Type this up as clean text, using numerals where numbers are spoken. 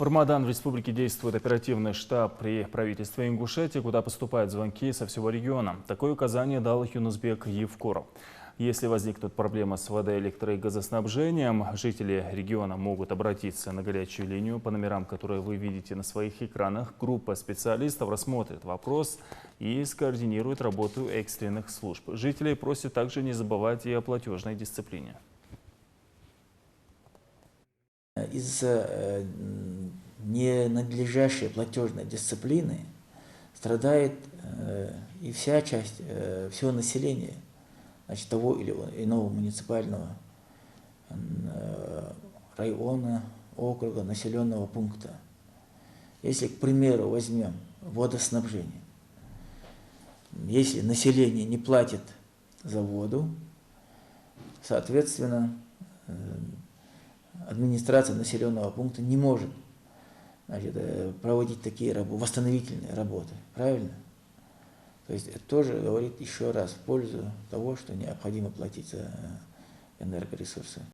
В Рамадан в республике действует оперативный штаб при правительстве Ингушетии, куда поступают звонки со всего региона. Такое указание дал Юнусбек Евкуров. Если возникнут проблемы с водой, электро- и газоснабжением, жители региона могут обратиться на горячую линию по номерам, которые вы видите на своих экранах. Группа специалистов рассмотрит вопрос и скоординирует работу экстренных служб. Жителей просят также не забывать и о платежной дисциплине. Из-за ненадлежащей платежной дисциплины страдает и вся часть, все население, значит, того или иного муниципального района, округа, населенного пункта. Если, к примеру, возьмем водоснабжение, если население не платит за воду, соответственно, администрация населенного пункта не может, значит, проводить такие восстановительные работы. Правильно? То есть это тоже говорит еще раз в пользу того, что необходимо платить за энергоресурсы.